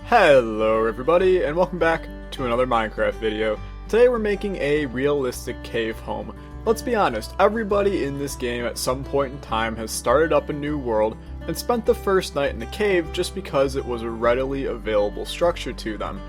Hello everybody, and welcome back to another Minecraft video. Today we're making a realistic cave home. Let's be honest, everybody in this game at some point in time has started up a new world and spent the first night in the cave just because it was a readily available structure to them.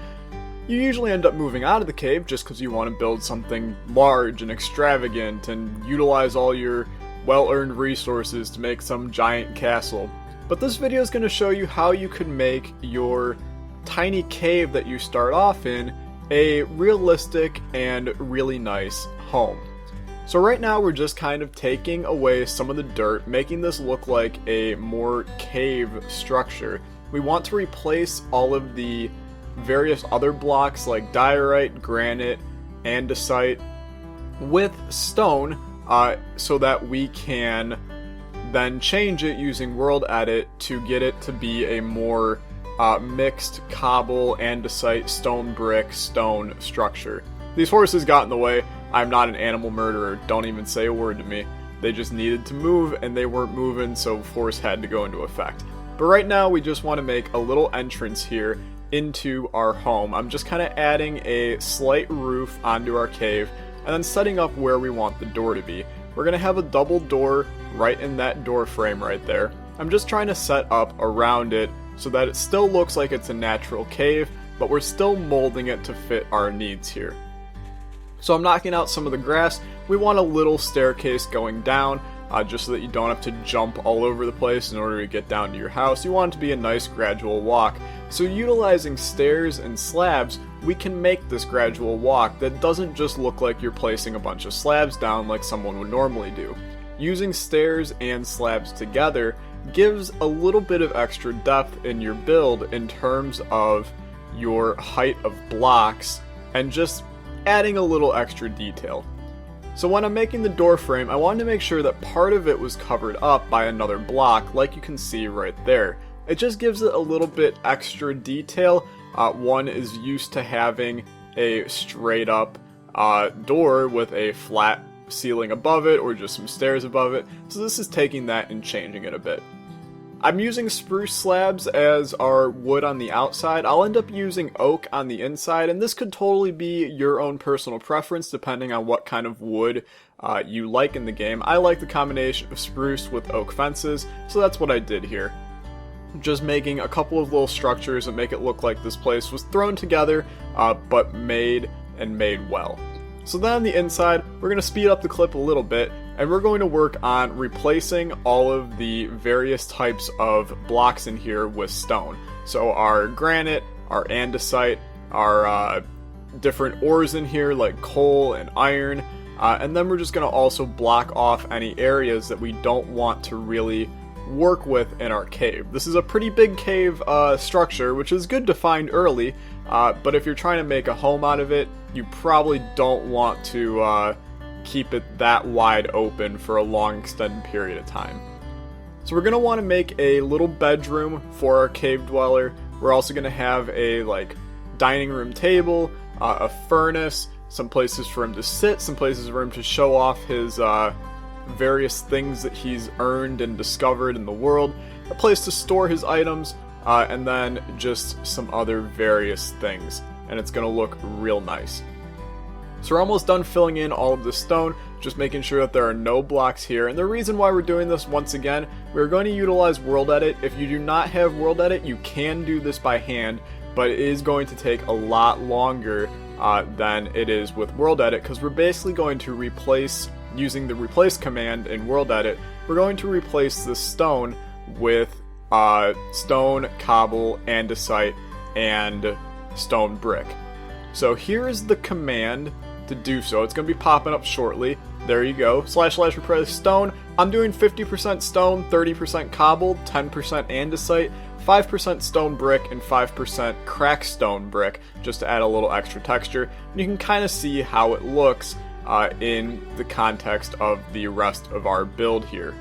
You usually end up moving out of the cave just because you want to build something large and extravagant and utilize all your well-earned resources to make some giant castle. But this video is going to show you how you could make your tiny cave that you start off in a realistic and really nice home. So right now we're just kind of taking away some of the dirt, making this look like a more cave structure. We want to replace all of the various other blocks like diorite, granite, andesite with stone so that we can then change it using world edit to get it to be a more mixed cobble, andesite, stone brick, stone structure. These horses got in the way. I'm not an animal murderer. Don't even say a word to me. They just needed to move and they weren't moving, so force had to go into effect. But right now we just want to make a little entrance here into our home. I'm just kind of adding a slight roof onto our cave and then setting up where we want the door to be. We're going to have a double door right in that door frame right there. I'm just trying to set up around it so that it still looks like it's a natural cave, but we're still molding it to fit our needs here. So I'm knocking out some of the grass. We want a little staircase going down, just so that you don't have to jump all over the place in order to get down to your house. You want it to be a nice gradual walk. So utilizing stairs and slabs, we can make this gradual walk that doesn't just look like you're placing a bunch of slabs down like someone would normally do. Using stairs and slabs together gives a little bit of extra depth in your build in terms of your height of blocks and just adding a little extra detail. So when I'm making the door frame, I wanted to make sure that part of it was covered up by another block like you can see right there. It just gives it a little bit extra detail. One is used to having a straight up door with a flat ceiling above it or just some stairs above it, so this is taking that and changing it a bit. I'm using spruce slabs as our wood on the outside. I'll end up using oak on the inside, and this could totally be your own personal preference depending on what kind of wood you like in the game. I like the combination of spruce with oak fences, so that's what I did here. Just making a couple of little structures that make it look like this place was thrown together, but made well. So then on the inside, we're going to speed up the clip a little bit, and we're going to work on replacing all of the various types of blocks in here with stone. So our granite, our andesite, our different ores in here like coal and iron, and then we're just going to also block off any areas that we don't want to really work with in our cave. This is a pretty big cave structure, which is good to find early, but if you're trying to make a home out of it, you probably don't want to keep it that wide open for a long extended period of time. So we're going to want to make a little bedroom for our cave dweller. We're also going to have a dining room table, a furnace, some places for him to sit, some places for him to show off his various things that he's earned and discovered in the world, a place to store his items, and then just some other various things. And it's going to look real nice. So we're almost done filling in all of the stone, just making sure that there are no blocks here. And the reason why we're doing this, once again, we're going to utilize World Edit. If you do not have World Edit, you can do this by hand, but it is going to take a lot longer than it is with World Edit, because we're basically going to replace, using the replace command in World Edit, we're going to replace the stone with stone, cobble, andesite, and stone brick. So here is the command to do so. It's going to be popping up shortly. There you go. / replace stone. I'm doing 50% stone, 30% cobble, 10% andesite, 5% stone brick, and 5% cracked stone brick, just to add a little extra texture. And you can kind of see how it looks in the context of the rest of our build here.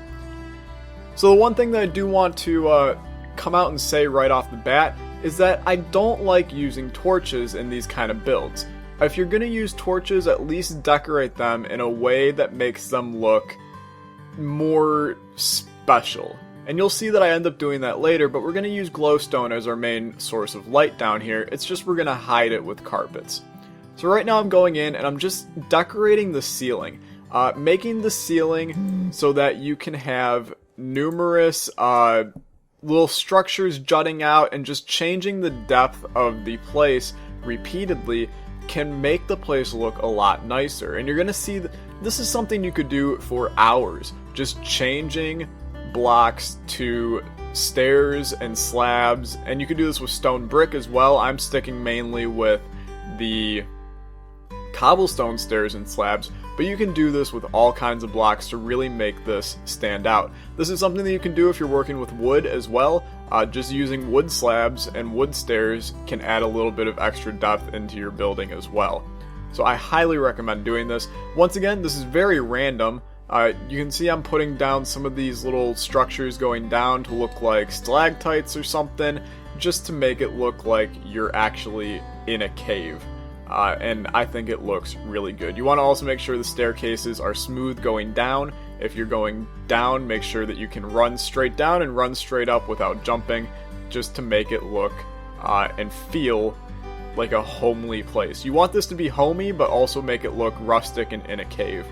So the one thing that I do want to come out and say right off the bat is that I don't like using torches in these kind of builds. If you're going to use torches, at least decorate them in a way that makes them look more special. And you'll see that I end up doing that later, but we're going to use glowstone as our main source of light down here. It's just we're going to hide it with carpets. So right now I'm going in and I'm just decorating the ceiling. Making the ceiling so that you can have numerous little structures jutting out, and just changing the depth of the place repeatedly can make the place look a lot nicer. And you're going to see that this is something you could do for hours, just changing blocks to stairs and slabs, and you could do this with stone brick as well. I'm sticking mainly with the cobblestone stairs and slabs, but you can do this with all kinds of blocks to really make this stand out. This is something that you can do if you're working with wood as well. Just using wood slabs and wood stairs can add a little bit of extra depth into your building as well. So I highly recommend doing this. Once again, this is very random. You can see I'm putting down some of these little structures going down to look like stalactites or something, just to make it look like you're actually in a cave. And I think it looks really good. You want to also make sure the staircases are smooth going down. If you're going down, make sure that you can run straight down and run straight up without jumping, just to make it look and feel like a homely place. You want this to be homey, but also make it look rustic and in a cave,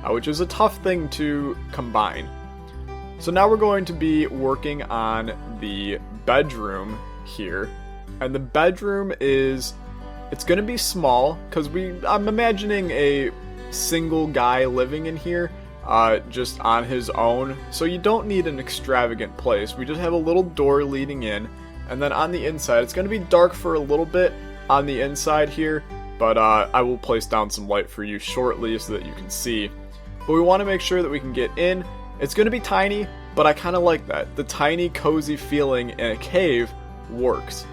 which is a tough thing to combine. So now we're going to be working on the bedroom here, and the bedroom it's going to be small, because I'm imagining a single guy living in here, just on his own. So you don't need an extravagant place. We just have a little door leading in, and then on the inside, it's going to be dark for a little bit on the inside here, but I will place down some light for you shortly so that you can see. But we want to make sure that we can get in. It's going to be tiny, but I kind of like that. The tiny, cozy feeling in a cave works.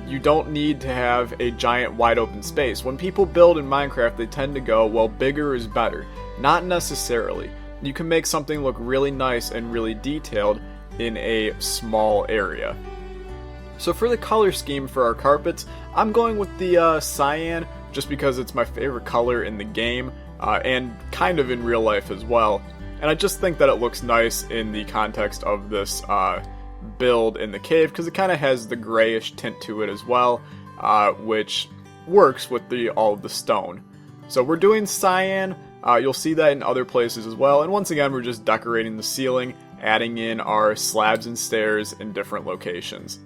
You don't need to have a giant wide open space. When people build in Minecraft, they tend to go, well, bigger is better. Not necessarily. You can make something look really nice and really detailed in a small area. So for the color scheme for our carpets, I'm going with the cyan, just because it's my favorite color in the game, and kind of in real life as well. And I just think that it looks nice in the context of this build in the cave, because it kind of has the grayish tint to it as well, which works with all of the stone. So we're doing cyan. You'll see that in other places as well, and once again we're just decorating the ceiling, adding in our slabs and stairs in different locations.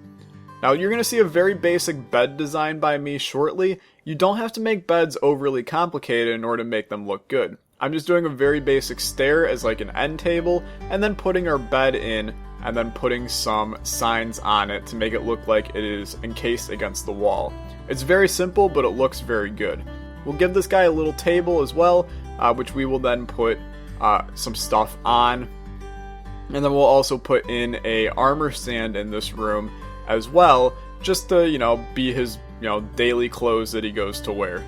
Now you're going to see a very basic bed design by me shortly. You don't have to make beds overly complicated in order to make them look good. I'm just doing a very basic stair as like an end table, and then putting our bed in, and then putting some signs on it to make it look like it is encased against the wall. It's very simple, but it looks very good. We'll give this guy a little table as well, which we will then put some stuff on. And then we'll also put in a armor stand in this room as well, just to, be his, daily clothes that he goes to wear.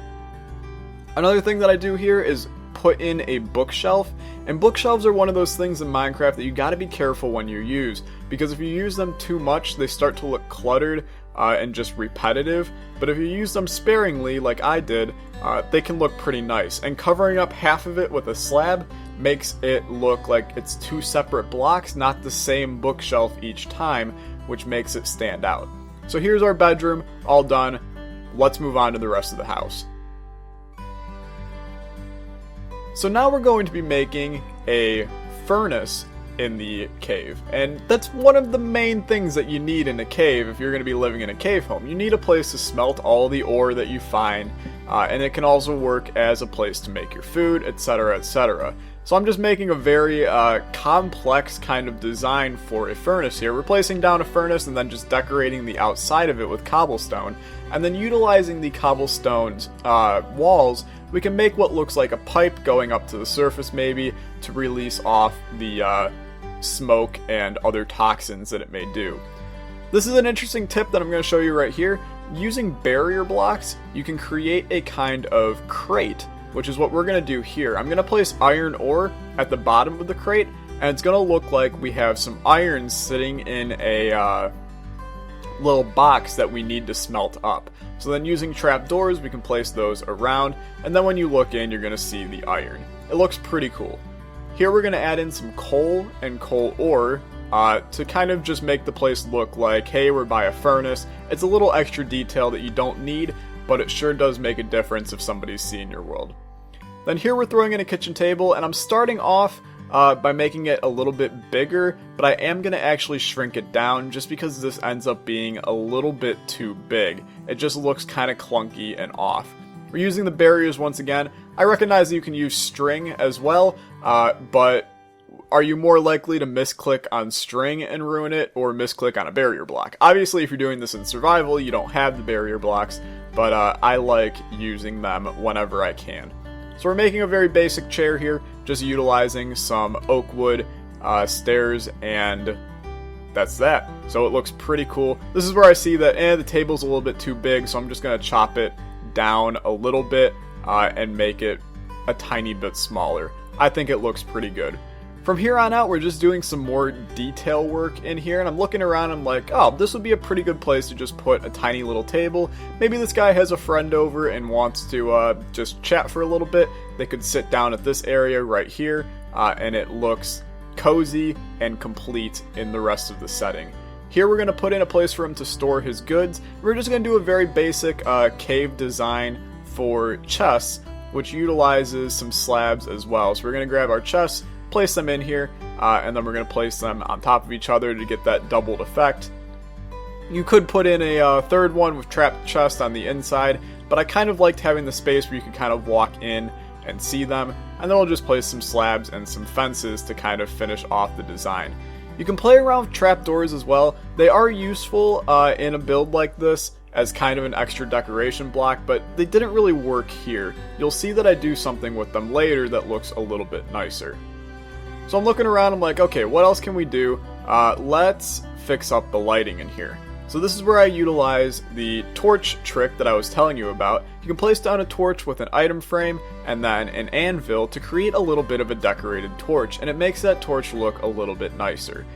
Another thing that I do here is put in a bookshelf, and bookshelves are one of those things in Minecraft that you gotta be careful when you use, because if you use them too much, they start to look cluttered and just repetitive, but if you use them sparingly, like I did, they can look pretty nice, and covering up half of it with a slab makes it look like it's two separate blocks, not the same bookshelf each time, which makes it stand out. So here's our bedroom, all done. Let's move on to the rest of the house. So now we're going to be making a furnace in the cave, and that's one of the main things that you need in a cave if you're going to be living in a cave home. You need a place to smelt all the ore that you find, and it can also work as a place to make your food, etc., etc. So I'm just making a very complex kind of design for a furnace here. We're placing down a furnace and then just decorating the outside of it with cobblestone. And then utilizing the cobblestone's walls, we can make what looks like a pipe going up to the surface maybe to release off the smoke and other toxins that it may do. This is an interesting tip that I'm going to show you right here. Using barrier blocks, you can create a kind of crate, which is what we're going to do here. I'm going to place iron ore at the bottom of the crate, and it's going to look like we have some iron sitting in a little box that we need to smelt up. So then using trapdoors, we can place those around, and then when you look in, you're going to see the iron. It looks pretty cool. Here we're going to add in some coal and coal ore to kind of just make the place look like, hey, we're by a furnace. It's a little extra detail that you don't need, but it sure does make a difference if somebody's seeing your world. Then here we're throwing in a kitchen table, and I'm starting off by making it a little bit bigger, but I am going to actually shrink it down just because this ends up being a little bit too big. It just looks kind of clunky and off. We're using the barriers once again. I recognize that you can use string as well, but are you more likely to misclick on string and ruin it, or misclick on a barrier block? Obviously, if you're doing this in survival, you don't have the barrier blocks, but I like using them whenever I can. So we're making a very basic chair here, just utilizing some oak wood, stairs, and that's that. So it looks pretty cool. This is where I see that the table's a little bit too big, so I'm just going to chop it down a little bit and make it a tiny bit smaller. I think it looks pretty good. From here on out, we're just doing some more detail work in here, and I'm looking around, I'm like, oh, this would be a pretty good place to just put a tiny little table. Maybe this guy has a friend over and wants to just chat for a little bit. They could sit down at this area right here, and it looks cozy and complete in the rest of the setting. Here we're going to put in a place for him to store his goods. We're just going to do a very basic cave design for chests, which utilizes some slabs as well. So we're going to grab our chests, place them in here, and then we're going to place them on top of each other to get that doubled effect. You could put in a third one with trapped chest on the inside, but I kind of liked having the space where you could kind of walk in and see them, and then we'll just place some slabs and some fences to kind of finish off the design. You can play around with trapdoors as well. They are useful in a build like this as kind of an extra decoration block, but they didn't really work here. You'll see that I do something with them later that looks a little bit nicer. So I'm looking around, I'm like, okay, what else can we do? Let's fix up the lighting in here. So this is where I utilize the torch trick that I was telling you about. You can place down a torch with an item frame and then an anvil to create a little bit of a decorated torch, and it makes that torch look a little bit nicer.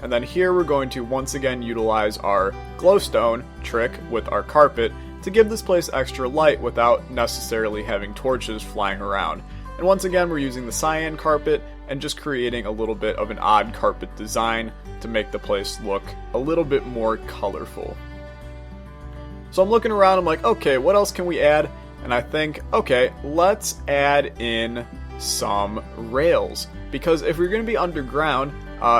And then here we're going to once again utilize our glowstone trick with our carpet to give this place extra light without necessarily having torches flying around. And once again, we're using the cyan carpet and just creating a little bit of an odd carpet design to make the place look a little bit more colorful. So I'm looking around, I'm like, okay, what else can we add? And I think, okay, let's add in some rails. Because if we're going to be underground,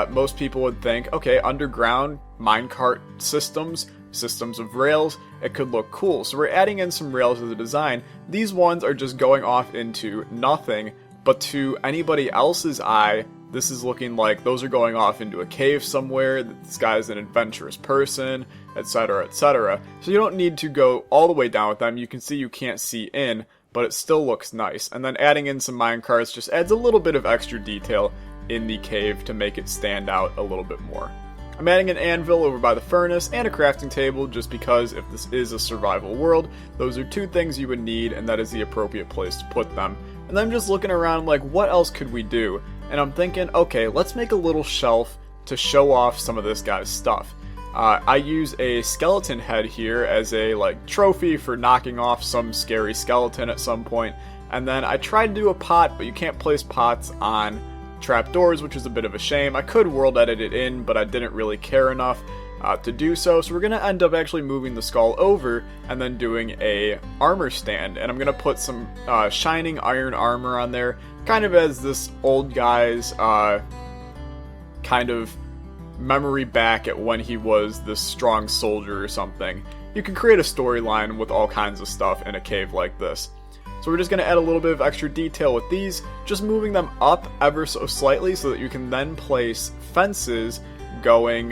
most people would think, okay, underground minecart systems of rails, it could look cool. So we're adding in some rails as a design. These ones are just going off into nothing, but to anybody else's eye, this is looking like those are going off into a cave somewhere, that this guy's an adventurous person, etc., etc. So you don't need to go all the way down with them. You can see you can't see in, but it still looks nice. And then adding in some minecarts just adds a little bit of extra detail in the cave to make it stand out a little bit more. I'm adding an anvil over by the furnace and a crafting table just because if this is a survival world, those are two things you would need, and that is the appropriate place to put them. And then I'm just looking around like, what else could we do? And I'm thinking, okay, let's make a little shelf to show off some of this guy's stuff. I use a skeleton head here as a trophy for knocking off some scary skeleton at some point. And then I tried to do a pot, but you can't place pots on trapdoors, which is a bit of a shame. I could world edit it in, but I didn't really care enough to do so. So we're going to end up actually moving the skull over and then doing a armor stand. And I'm going to put some shining iron armor on there, kind of as this old guy's kind of memory back at when he was this strong soldier or something. You can create a storyline with all kinds of stuff in a cave like this. So we're just going to add a little bit of extra detail with these, just moving them up ever so slightly so that you can then place fences going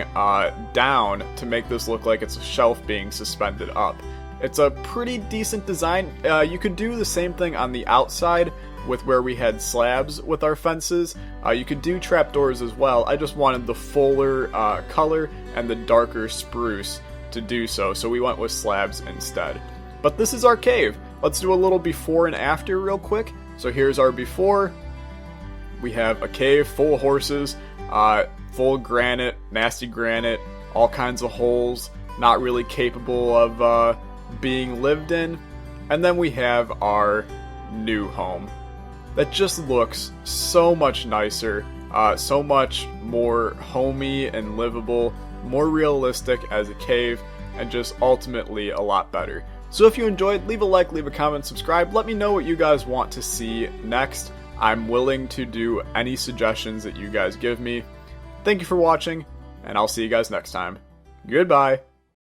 down to make this look like it's a shelf being suspended up. It's a pretty decent design. You could do the same thing on the outside with where we had slabs with our fences. You could do trapdoors as well. I just wanted the fuller color and the darker spruce to do so, so we went with slabs instead. But this is our cave. Let's do a little before and after real quick. So here's our before. We have a cave full of horses, full of granite, nasty granite, all kinds of holes, not really capable of being lived in. And then we have our new home that just looks so much nicer so much more homey and livable, more realistic as a cave, and just ultimately a lot better. So if you enjoyed, leave a like, leave a comment, subscribe, let me know what you guys want to see next. I'm willing to do any suggestions that you guys give me. Thank you for watching, and I'll see you guys next time. Goodbye!